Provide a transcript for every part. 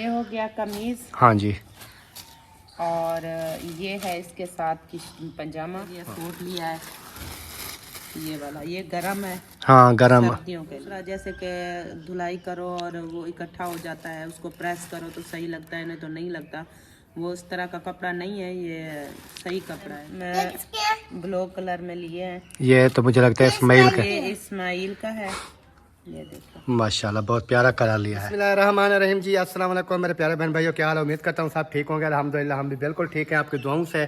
یہ ہو گیا قمیض. ہاں جی. اور یہ ہے اس کے ساتھ کی پنجامہ. یہ سوٹ لیا ہے یہ والا. یہ گرم ہے. ہاں گرم. سردیوں کے جیسے کہ دھلائی کرو اور وہ اکٹھا ہو جاتا ہے, اس کو پریس کرو تو صحیح لگتا ہے, نہیں تو نہیں لگتا. وہ اس طرح کا کپڑا نہیں ہے, یہ صحیح کپڑا ہے. میں بلو کلر میں لیے ہیں. یہ تو مجھے لگتا ہے اسماعیل کا. یہ اسماعیل کا ہے. یہ دیکھو ماشاءاللہ بہت پیارا کلر لیا ہے. بسم اللہ الرحمن الرحیم. جی السلام علیکم میرے پیارے بہن بھائیو, کیا حال ہے؟ امید کرتا ہوں سب ٹھیک ہوں گے. الحمدللہ ہم بھی بالکل ٹھیک ہیں آپ کی دعاؤں سے.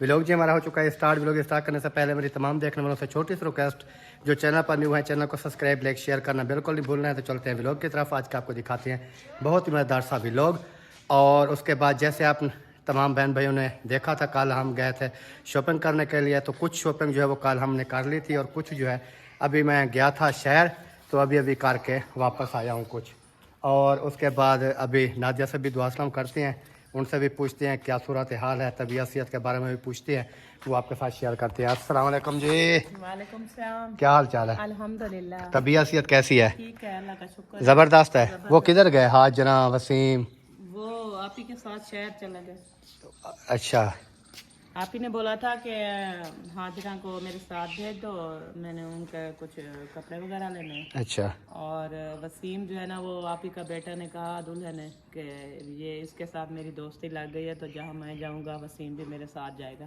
ولاگ جی ہمارا ہو چکا ہے اسٹارٹ. ولاگ اسٹارٹ کرنے سے پہلے میری تمام دیکھنے والوں سے چھوٹی سی ریکویسٹ, جو چینل پر نیو ہے چینل کو سبسکرائب لائک شیئر کرنا بالکل نہیں بھولنا ہے. تو چلتے ہیں ولاگ کی طرف. آج کا آپ کو دکھاتے ہیں بہت ہی مزیدار سا ولاگ. اور اس کے بعد جیسے آپ تمام بہن بھائیوں نے دیکھا تھا, کل ہم گئے تھے شاپنگ کرنے کے لیے. تو کچھ شاپنگ جو ہے وہ کل ہم نے کر لی تھی, اور کچھ جو ہے ابھی میں گیا تھا شہر, تو ابھی کر کے واپس آیا ہوں کچھ. اور اس کے بعد ابھی نادیہ سے بھی دعا سلام کرتے ہیں, ان سے بھی پوچھتے ہیں کیا صورت حال ہے, طبیعت صحت کے بارے میں بھی پوچھتے ہیں, وہ آپ کے ساتھ شیئر کرتے ہیں. السلام علیکم جی. وعلیکم السلام. کیا حال چال ہے؟ الحمدللہ طبیعت صحت کیسی ہے؟ ٹھیک ہے, اللہ کا شکر. زبردست ہے. وہ کدھر گئے حاجرہ وسیم؟ وہ آپ ہی کے ساتھ شہر چلے گئے. اچھا. آپ ہی نے بولا تھا کہ حاجرہ کو میرے ساتھ بھیج دو, میں نے ان کے کچھ کپڑے وغیرہ لینے ہیں. اچھا. اور وسیم جو ہے نا, وہ آپ ہی کا بیٹا نے کہا دلہن نے کہ یہ اس کے ساتھ میری دوستی لگ گئی ہے, تو جہاں میں جاؤں گا وسیم بھی میرے ساتھ جائے گا.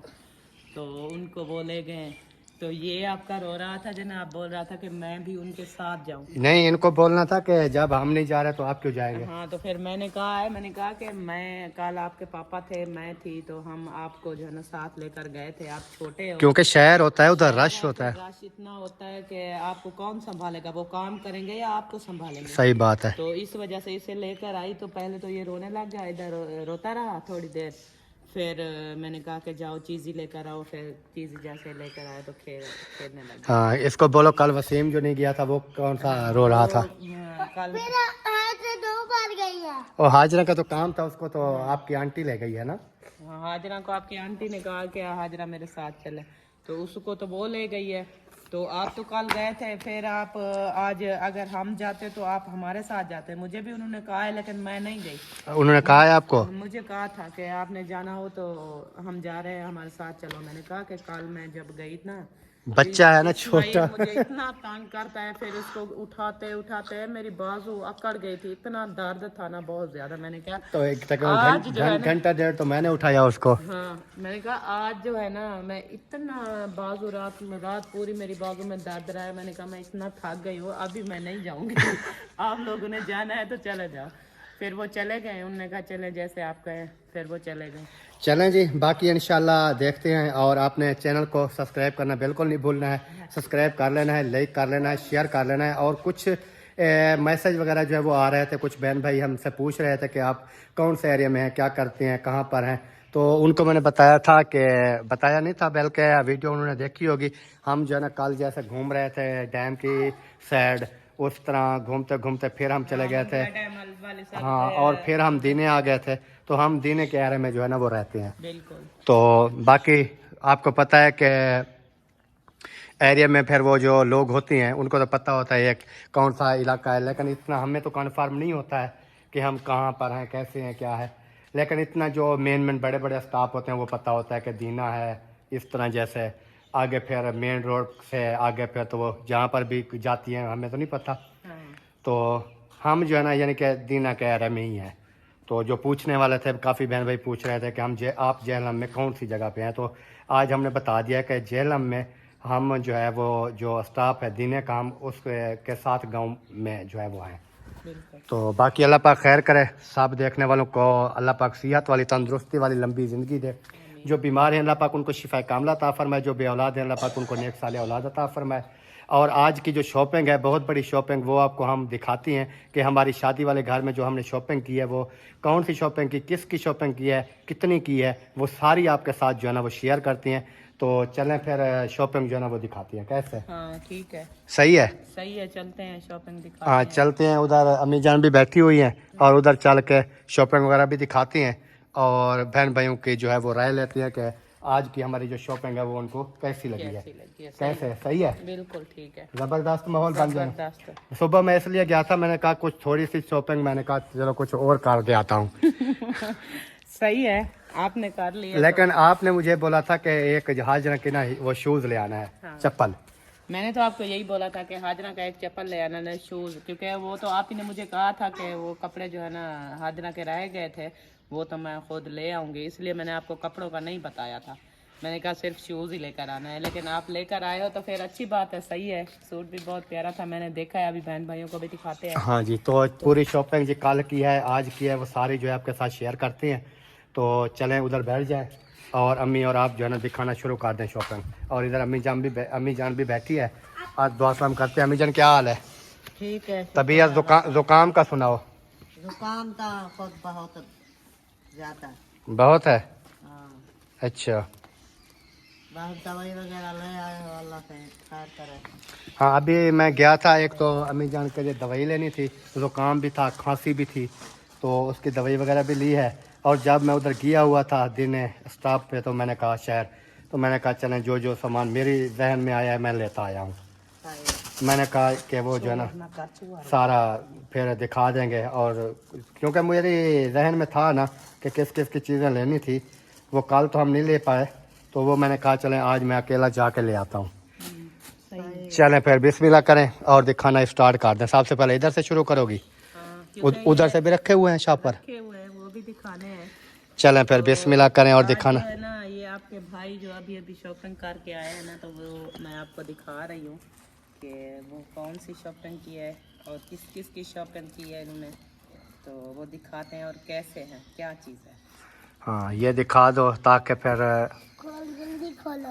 تو ان کو وہ لے گئے. تو یہ آپ کا رو رہا تھا جناب, بول رہا تھا کہ میں بھی ان کے ساتھ جاؤں. نہیں, ان کو بولنا تھا کہ جب ہم نہیں جا رہے تو آپ کیوں جائیں گے. ہاں, تو پھر میں نے کہا کہ میں کل آپ کے پاپا تھے, میں تھی, تو ہم آپ کو جو ہے نا ساتھ لے کر گئے تھے. آپ چھوٹے ہو, کیونکہ شہر ہوتا ہے ادھر رش ہوتا ہے. رش اتنا ہوتا ہے کہ آپ کو کون سنبھالے گا, وہ کام کریں گے یا آپ کو سنبھالیں گے. صحیح بات ہے. تو اس وجہ سے اسے لے کر آئی. تو پہلے تو یہ رونے لگ گیا, ادھر روتا رہا تھوڑی دیر. پھر میں نے کہا کہ جاؤ چیزی لے کر آؤ. پھر چیزی جیسے لے کر آئے تو کھیلنے لگا. ہاں, اس کو بولو کل وسیم جو نہیں گیا تھا وہ کون سا رو رہا تھا. کل اور حاجرہ کا تو کام تھا اس کو, تو آپ کی آنٹی لے گئی ہے نا. حاجرہ کو آپ کی آنٹی نے کہا کہ حاجرہ میرے ساتھ چلے, تو اس کو تو وہ لے گئی ہے. تو آپ تو کل گئے تھے, پھر آپ آج اگر ہم جاتے تو آپ ہمارے ساتھ جاتے. مجھے بھی انہوں نے کہا ہے لیکن میں نہیں گئی. انہوں نے کہا ہے آپ کو؟ مجھے کہا تھا کہ آپ نے جانا ہو تو ہم جا رہے ہیں, ہمارے ساتھ چلو. میں نے کہا کہ کل میں جب گئی نا, بچہ ہے نا چھوٹا, مجھے اتنا تنگ کرتا ہے. پھر اس کو اٹھاتے اٹھاتے میری بازو اکڑ گئی تھی, اتنا درد تھا نا بہت زیادہ. میں نے کہا تو ایک گھنٹہ ڈیڑھ تو میں نے اٹھایا اس کو. ہاں, میں نے کہا آج جو ہے نا میں اتنا بازو رات پوری میری بازو میں درد رہا ہے. میں نے کہا میں اتنا تھک گئی ہوں, ابھی میں نہیں جاؤں گی. آپ لوگوں نے جانا ہے تو چلے جاؤ. پھر وہ چلے گئے, انہوں نے کہا چلے جیسے آپ کہیں. پھر وہ چلے گئے. چلیں جی, باقی انشاءاللہ دیکھتے ہیں. اور آپ نے چینل کو سبسکرائب کرنا بالکل نہیں بھولنا ہے. سبسکرائب کر لینا ہے, لائک کر لینا ہے, شیئر کر لینا ہے. اور کچھ میسج وغیرہ جو ہے وہ آ رہے تھے, کچھ بہن بھائی ہم سے پوچھ رہے تھے کہ آپ کون سے ایریا میں ہیں, کیا کرتے ہیں, کہاں پر ہیں. تو ان کو میں نے بتایا نہیں تھا, بلکہ ویڈیو انہوں نے دیکھی ہوگی. ہم جو ہے نا کل جیسے گھوم رہے تھے ڈیم کی سائڈ, اس طرح گھومتے گھومتے پھر ہم چلے گئے تھے. ہاں, اور پھر ہم دینے آ گئے تھے. تو ہم دینے کے ایرے میں جو ہے نا وہ رہتے ہیں. بالکل. تو باقی آپ کو پتہ ہے کہ ایریا میں پھر وہ جو لوگ ہوتے ہیں ان کو تو پتہ ہوتا ہے ایک کون سا علاقہ ہے, لیکن اتنا ہمیں تو کنفرم نہیں ہوتا ہے کہ ہم کہاں پر ہیں, کیسے ہیں, کیا ہے. لیکن اتنا جو مین بڑے بڑے اسٹاپ ہوتے ہیں وہ پتہ ہوتا ہے کہ دینا ہے اس طرح. جیسے آگے پھر مین روڈ سے آگے پھر تو وہ جہاں پر بھی جاتی ہیں ہمیں تو نہیں پتہ. تو ہم جو ہے نا یعنی کہ دینا کے ایرے میں ہی ہیں. تو جو پوچھنے والے تھے, کافی بہن بھائی پوچھ رہے تھے کہ آپ جہلم میں کون سی جگہ پہ ہیں. تو آج ہم نے بتا دیا کہ جہلم میں ہم جو ہے وہ جو اسٹاف ہے دینے کا, ہم اس کے ساتھ گاؤں میں جو ہے وہ ہیں. تو باقی اللہ پاک خیر کرے, سب دیکھنے والوں کو اللہ پاک صحت والی, تندرستی والی, لمبی زندگی دے. جو بیمار ہیں اللہ پاک ان کو شفا کاملہ عطا فرمائے. جو بے اولاد ہیں اللہ پاک ان کو نیک صالح اولاد عطا فرمائے. اور آج کی جو شاپنگ ہے بہت بڑی شاپنگ, وہ آپ کو ہم دکھاتی ہیں کہ ہماری شادی والے گھر میں جو ہم نے شاپنگ کی ہے وہ کون سی شاپنگ کی, کس کی شاپنگ کی ہے, کتنی کی ہے, وہ ساری آپ کے ساتھ جو ہے نا وہ شیئر کرتی ہیں. تو چلیں پھر شاپنگ جو ہے نا وہ دکھاتی ہیں. کیسے؟ ہاں ٹھیک ہے, صحیح ہے. صحیح ہے, چلتے ہیں شاپنگ دکھاتے ہاں چلتے ہیں. ادھر امی جان بھی بیٹھی ہوئی ہیں, اور ادھر چل کے شاپنگ وغیرہ بھی دکھاتی ہیں, اور بہن بھائیوں کی جو ہے وہ رائے لیتی ہیں کہ آج کی ہماری جو شاپنگ ہے وہ ان کو کیسی لگی ہے. کیسی لگی ہے؟ کیسے صحیح ہے؟ بالکل ٹھیک ہے، زبردست ماحول بن جائے. زبردست. صبح میں اس لیے گیا تھا, میں نے کہا کچھ تھوڑی سی شاپنگ, میں نے کہا چلو کچھ اور کر کے آتا ہوں. صحیح ہے, آپ نے کر لیا. لیکن آپ نے مجھے بولا تھا کہ ایک حاجرہ کی نا وہ شوز لے آنا ہے, چپل. میں نے تو آپ کو یہی بولا تھا کہ حاجرہ کا ایک چپل لے آنا, شوز, کیونکہ وہ تو آپ ہی نے مجھے کہا تھا کہ وہ کپڑے جو ہے نا حاجرہ کے رہ گئے تھے, وہ تو میں خود لے آؤں گی, اس لیے میں نے آپ کو کپڑوں کا نہیں بتایا تھا. میں نے کہا صرف شوز ہی لے کر آنا ہے, لیکن آپ لے کر آئے ہو تو پھر اچھی بات ہے, صحیح ہے. سوٹ بھی بہت پیارا تھا, میں نے دیکھا ہے, ابھی بہن بھائیوں کو بھی دکھاتے ہیں. ہاں جی, تو پوری شاپنگ جو کل کی ہے آج کی ہے وہ ساری جو ہے آپ کے ساتھ شیئر کرتے ہیں. تو چلیں ادھر بیٹھ جائیں اور امی اور آپ جو ہے نا دکھانا شروع کر دیں شاپنگ. اور ادھر امی جان بھی بیٹھی ہے. آج دعا سلام کرتے ہیں. امی جان کیا حال ہے؟ ٹھیک ہے. طبیعت زکام کا سناؤ. زکام تو خود بہت زیادہ بہت ہے. ہاں, اچھا بہت دوائی وغیرہ لے آئے ہو, اللہ سے خیر کرے. ہاں, ابھی میں گیا تھا, ایک تو امی جان کے لیے دوائی لینی تھی, زکام بھی تھا, کھانسی بھی تھی, تو اس کی دوائی وغیرہ بھی لی ہے. اور جب میں ادھر گیا ہوا تھا دن اسٹاپ پہ, تو میں نے کہا شہر, تو میں نے کہا چلیں جو سامان میری ذہن میں آیا ہے میں لیتا آیا ہوں. میں نے کہا کہ وہ جو ہے نا سارا پھر دکھا دیں گے. اور کیونکہ میری ذہن میں تھا نا کہ کس کس کی چیزیں لینی تھی, وہ کل تو ہم نہیں لے پائے, تو وہ میں نے کہا چلیں آج میں اکیلا جا کے لے آتا ہوں. چلیں پھر بسم اللہ کریں اور دکھانا اسٹارٹ کر دیں. سب سے پہلے ادھر سے شروع کرو گی؟ ادھر سے بھی رکھے ہوئے ہیں شاپ پر, وہ بھی دکھانے ہیں. چلیں پھر بسم اللہ کریں اور دکھانا. ہے نا, یہ آپ کے بھائی جو ابھی شاپنگ کر کے آئے ہیں نا, تو وہ میں آپ کو دکھا رہی ہوں کہ وہ کون سی شاپنگ کی ہے اور کس کس کی شاپنگ کی ہے انہوں نے, تو وہ دکھاتے ہیں اور کیسے ہیں, کیا چیز ہے. ہاں یہ دکھا دو تاکہ پھر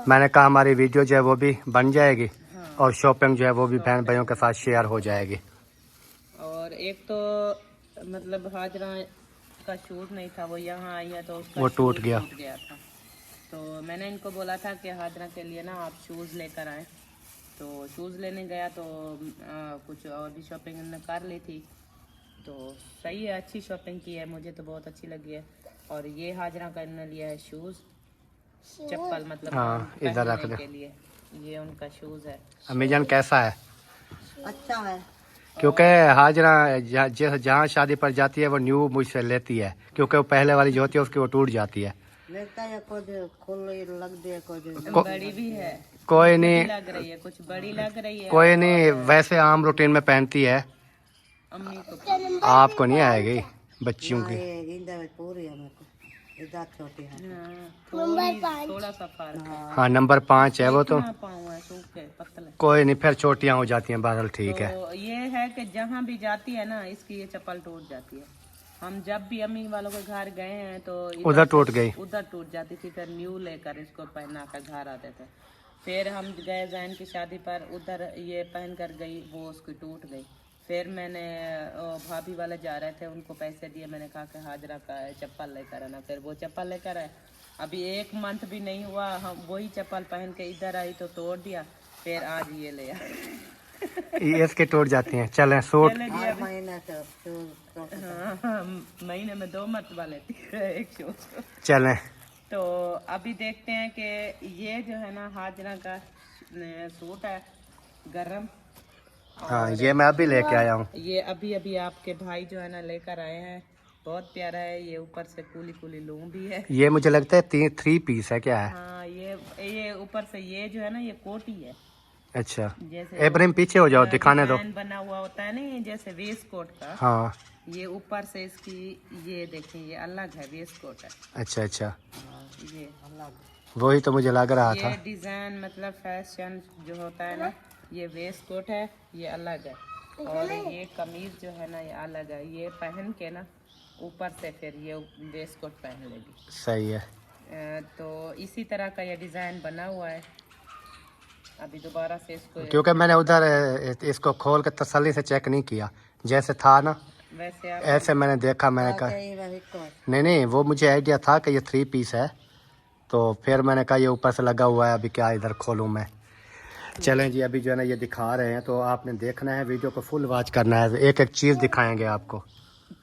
میں نے کہا ہماری ویڈیو جو ہے وہ بھی بن جائے گی اور شاپنگ جو ہے وہ بھی بہن بھائیوں کے ساتھ شیئر ہو جائے گی. اور ایک تو مطلب حاجرہ کا شوز نہیں تھا, وہ یہاں آئی ہے تو اس کا وہ ٹوٹ شوز گیا. ٹوٹ گیا تھا. تو میں نے ان کو بولا تھا کہ حاجرہ کے لیے نا آپ شوز لے کر آئیں, تو شوز لینے گیا تو کچھ اور بھی شاپنگ انہوں نے کر لی تھی. تو صحیح ہے, اچھی شاپنگ کی ہے, مجھے تو بہت اچھی لگی ہے. اور یہ حاجرہ کا انہوں نے لیا ہے شوز, چپل, مطلب پہننے کے لیے, یہ ان کا شوز ہے. امی جان کیسا ہے؟ اچھا ہے. کیونکہ حاجرہ جہاں شادی پر جاتی ہے وہ نیو مجھ سے لیتی ہے, کیونکہ وہ پہلے والی جو ہوتی ہے اس کی وہ ٹوٹ جاتی ہے. لگتا ہے کچھ کھل لگ دے, کچھ بڑی بھی ہے, کوئی نہیں لگ رہی ہے, کچھ بڑی لگ رہی ہے. کوئی نہیں, ویسے عام روٹین میں پہنتی ہے, امی کو آپ کو نہیں آئے گی بچیوں کی. پوری ہے, میرے کو ادھر چھوٹی ہے. تھوڑا سا فرق ہے. ہاں نمبر 5 ہے وہ تو, پاؤں ہے سوکھے پتلے. کوئی نہیں پھر چھوٹیاں ہو جاتی ہیں, بہرحال ٹھیک ہے. تو یہ ہے کہ جہاں بھی جاتی ہے نا اس کی یہ چپل ٹوٹ جاتی ہے. ہم جب بھی امی والوں کے گھر گئے ہیں تو ادھر ٹوٹ گئی, ادھر ٹوٹ جاتی تھی, پھر نیو لے کر اس کو پہنا کر گھر آتے تھے. پھر ہم گئے زین کی شادی پر, ادھر یہ پہن کر گئی, وہ اس کی ٹوٹ گئی. پھر میں نے بھابھی والے جا رہے تھے, ان کو پیسے دیے, میں نے کہا کہ حاجرہ کا چپل لے کر آنا. پھر وہ چپل لے کر آئے. ابھی 1 منتھ بھی نہیں ہوا, ہم وہی چپل پہن کے ادھر آئی تو توڑ دیا. پھر آج یہ لے اس کے ٹوٹ جاتی ہیں. چلیں سوٹ, مہینے میں 2 مرتبہ لیتی ہے ایک شوز. چلیں تو ابھی دیکھتے ہیں کہ یہ جو ہے نا حاجرہ کا سوٹ ہے گرم. ہاں یہ میں ابھی لے کے آیا ہوں. یہ ابھی آپ کے بھائی جو ہے نا لے کر آئے ہیں, بہت پیارا ہے. یہ اوپر سے کولی لون بھی ہے. یہ مجھے لگتا ہے 3 پیس ہے, کیا ہے؟ ہاں یہ اوپر سے یہ جو ہے نا یہ کوٹی ہے. اچھا جیسے ابراہیم پیچھے ہو جاؤ, دکھانے دو. بنا ہوا ہوتا ہے نا یہ جیسے ویسٹ کوٹ کا, ہاں یہ اوپر سے اس کی یہ دیکھیں یہ الگ ہے, ویسٹ کوٹ ہے. اچھا اچھا, یہ وہی تو مجھے لگ رہا تھا. یہ ڈیزائن مطلب فیشن جو ہوتا ہے نا, یہ ویسٹ کوٹ ہے, یہ الگ ہے. اور یہ قمیض جو ہے نا یہ الگ ہے. یہ پہن کے نا اوپر سے پھر یہ ویسٹ کوٹ پہن لے گی. صحیح ہے. تو اسی طرح کا یہ ڈیزائن بنا ہوا ہے. ابھی دوبارہ سے اس کو, کیونکہ میں نے ادھر اس کو کھول کے تسلی سے چیک نہیں کیا, جیسے تھا نا ویسے ایسے میں نے دیکھا. میں نے کہا نہیں وہ مجھے آئیڈیا تھا کہ یہ 3 پیس ہے, تو پھر میں نے کہا یہ اوپر سے لگا ہوا ہے, ابھی کیا ادھر کھولوں میں. چلیں جی, ابھی جو ہے نا یہ دکھا رہے ہیں, تو آپ نے دیکھنا ہے, ویڈیو کو فل واچ کرنا ہے, ایک ایک چیز دکھائیں گے آپ کو.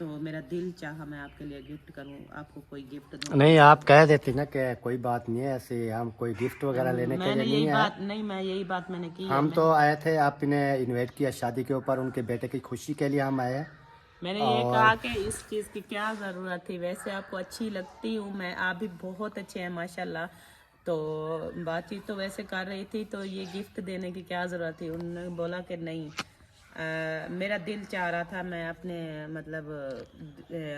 تو میرا دل چاہا میں آپ کے لیے گفٹ کروں, آپ کو کوئی گفٹ دوں. نہیں آپ کہہ دیتی نا کہ کوئی بات نہیں ہے, ایسے ہم کوئی گفٹ وغیرہ لینے کے میں نے لیے یہی نہیں بات ہے. نہیں, میں یہی بات میں نے کی ہے. ہم تو آئے تھے, آپ نے انوائٹ کیا شادی کے اوپر, ان کے بیٹے کی خوشی کے لیے ہم آئے ہیں. میں نے یہ کہا کہ اس چیز کی کیا ضرورت تھی, ویسے آپ کو اچھی لگتی ہوں میں, آپ بھی بہت اچھے ہیں ماشاءاللہ. تو بات چیت تو ویسے کر رہی تھی, تو یہ گفٹ دینے کی کیا ضرورت تھی. انہوں نے بولا کہ نہیں, میرا دل چاہ رہا تھا, میں اپنے مطلب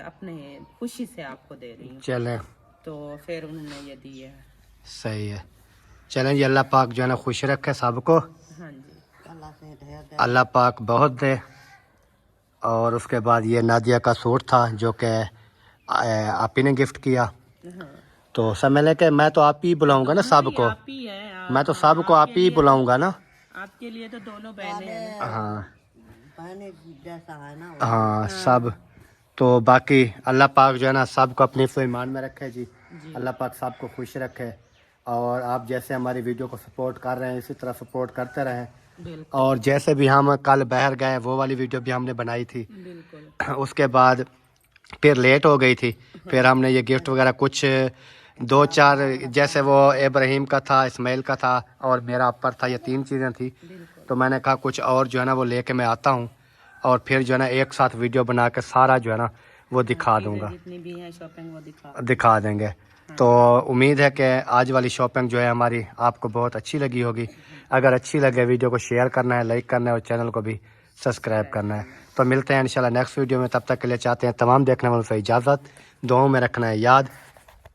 اپنے خوشی سے آپ کو دے رہی ہوں. چلیں تو پھر انہوں نے یہ دی ہے. صحیح ہے. چلیں جی, اللہ پاک جو ہے نا خوش رکھے سب کو, ہاں جی, اللہ سے ڈھیر دے. اللہ پاک بہت دے. اور اس کے بعد یہ نادیہ کا سوٹ تھا جو کہ آپ ہی نے گفٹ کیا, ہاں تو سمجھ لیں کہ میں تو آپ ہی بلاؤں گا نا سب کو, آپ ہی ہے, میں تو سب کو آپ ہی بلاؤں گا نا. آپ کے لیے تو دونوں بہنیں ہیں. ہاں بہن جیسا ہے نا, ہاں سب. تو باقی اللہ پاک جو ہے نا سب کو اپنی ایمان میں رکھے جی, اللہ پاک سب کو خوش رکھے. اور آپ جیسے ہماری ویڈیو کو سپورٹ کر رہے ہیں اسی طرح سپورٹ کرتے رہیں. بالکل اور جیسے بھی ہم کل باہر گئے, وہ والی ویڈیو بھی ہم نے بنائی تھی, بالکل. اس کے بعد پھر لیٹ ہو گئی تھی, پھر ہم نے یہ گفٹ وغیرہ کچھ 2-4 جیسے وہ ابراہیم کا تھا, اسماعیل کا تھا اور میرا اپر تھا, یہ 3 چیزیں تھی. تو میں نے کہا کچھ اور جو ہے نا وہ لے کے میں آتا ہوں, اور پھر جو ہے نا ایک ساتھ ویڈیو بنا کے سارا جو ہے نا وہ دکھا دوں گا, جتنی بھی ہیں شاپنگ وہ دکھا دیں گے. تو امید ہے کہ آج والی شاپنگ جو ہے ہماری آپ کو بہت اچھی لگی ہوگی. اگر اچھی لگے ویڈیو کو شیئر کرنا ہے, لائک کرنا ہے, اور چینل کو بھی سبسکرائب کرنا ہے. تو ملتے ہیں انشاءاللہ نیکسٹ ویڈیو میں, تب تک کے لیے چاہتے ہیں تمام دیکھنے والوں سے اجازت, دعاؤں میں رکھنا ہے یاد.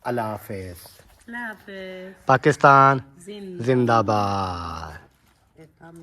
اللہ حافظ. اللہ حافظ. پاکستان زندہ زندہ باد.